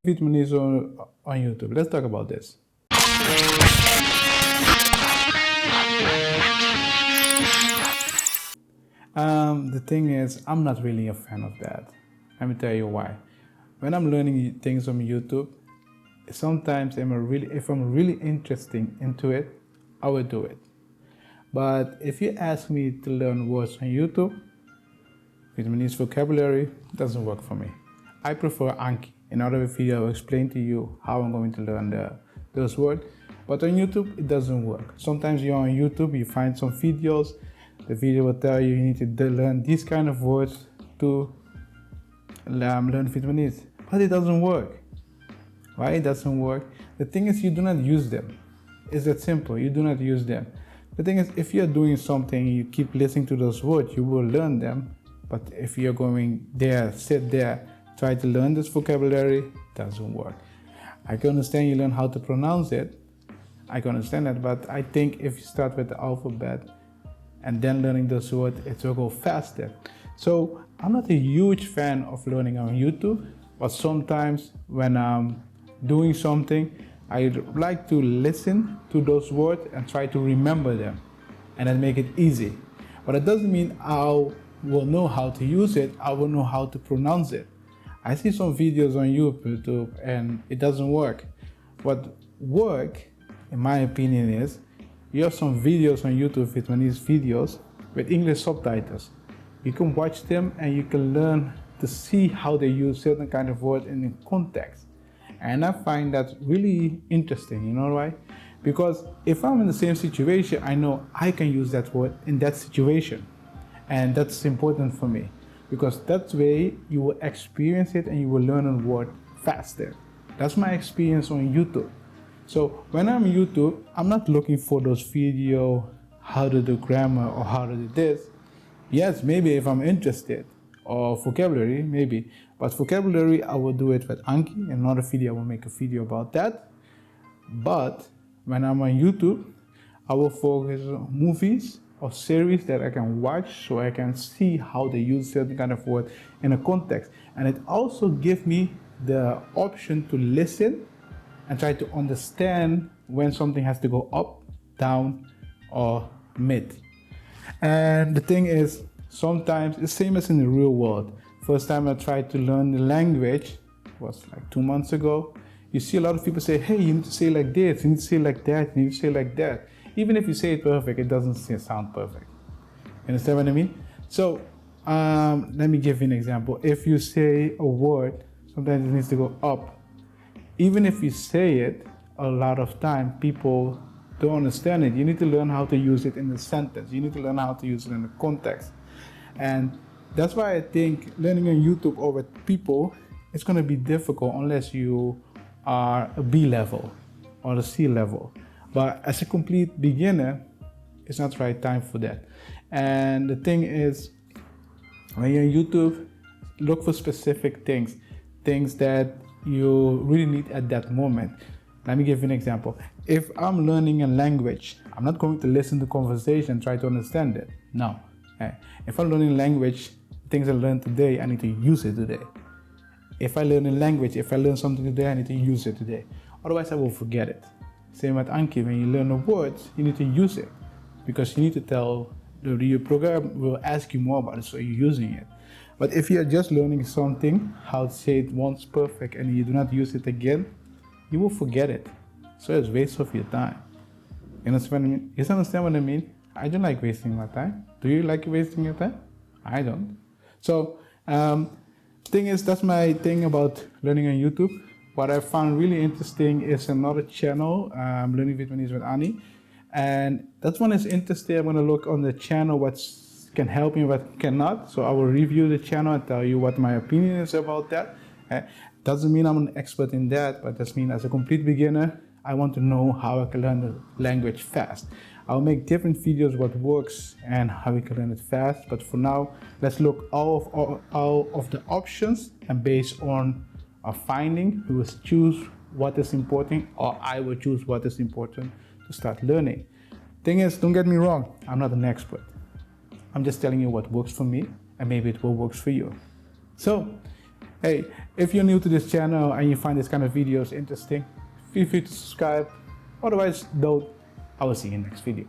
Vietnamese on YouTube. Let's talk about this. The thing is, I'm not really a fan of that. Let me tell you why. When I'm learning things on YouTube, sometimes if I'm really interested into it, I will do it. But if you ask me to learn words on YouTube, Vietnamese vocabulary doesn't work for me. I prefer Anki. In another video, I will explain to you how I'm going to learn those words. But on YouTube, it doesn't work. Sometimes you're on YouTube, you find some videos. The video will tell you need to learn these kind of words to learn Vietnamese. But it doesn't work. Why it doesn't work? The thing is, you do not use them. It's that simple. You do not use them. The thing is, if you're doing something, you keep listening to those words, you will learn them. But if you're going there, sit there, try to learn this vocabulary, it doesn't work. I can understand you learn how to pronounce it. I can understand that, but I think if you start with the alphabet and then learning those words, it will go faster. So I'm not a huge fan of learning on YouTube, but sometimes when I'm doing something, I like to listen to those words and try to remember them and then make it easy. But it doesn't mean I will know how to use it, I will know how to pronounce it. I see some videos on YouTube and it doesn't work. What works, in my opinion, is you have some videos on YouTube, Vietnamese videos with English subtitles. You can watch them and you can learn to see how they use certain kind of words in context. And I find that really interesting, you know why? Because if I'm in the same situation, I know I can use that word in that situation. And that's important for me, because that way you will experience it and you will learn a word faster. That's my experience on YouTube. So when I'm on YouTube, I'm not looking for those videos, how to do grammar or how to do this. Yes, maybe if I'm interested, or vocabulary, maybe. But vocabulary, I will do it with Anki. In another video, I will make a video about that. But when I'm on YouTube, I will focus on movies or series that I can watch so I can see how they use certain kind of word in a context. And it also gives me the option to listen and try to understand when something has to go up, down, or mid. And the thing is, sometimes it's same as in the real world. First time I tried to learn the language was like 2 months ago. You see a lot of people say, hey, you need to say like this, you need to say like that, you need to say like that. Even if you say it perfect, it doesn't sound perfect. You understand what I mean? So let me give you an example. If you say a word, sometimes it needs to go up. Even if you say it a lot of time, people don't understand it. You need to learn how to use it in a sentence. You need to learn how to use it in a context. And that's why I think learning on YouTube or with people, it's going to be difficult unless you are a B level or a C level. But as a complete beginner, it's not the right time for that. And the thing is, when you're on YouTube, look for specific things that you really need at that moment. Let me give you an example. If I'm learning a language, I'm not going to listen to conversation and try to understand it. No. If I'm learning language, things I learned today, I need to use it today. If I learn a language, if I learn something today, I need to use it today. Otherwise, I will forget it. Same with Anki. When you learn a word, you need to use it, because you need to tell your program will ask you more about it, so you're using it. But if you're just learning something, how to say it once perfect, and you do not use it again, you will forget it. So it's a waste of your time. You understand what I mean? You understand what I mean? I don't like wasting my time. Do you like wasting your time? I don't. So, thing is, that's my thing about learning on YouTube. What I found really interesting is another channel, Learning Vietnamese with Annie. And that one is interesting. I'm going to look on the channel what can help me, what cannot. So I will review the channel and tell you what my opinion is about that. Doesn't mean I'm an expert in that, but that means as a complete beginner, I want to know how I can learn the language fast. I'll make different videos what works and how we can learn it fast. But for now, let's look all of the options, and based on our finding, we will choose what is important, or I will choose what is important to start learning. Thing is, don't get me wrong, I'm not an expert. I'm just telling you what works for me, and maybe it will work for you. So Hey, if you're new to this channel and you find this kind of videos interesting, feel free to subscribe. Otherwise, don't. I will see you in the next video.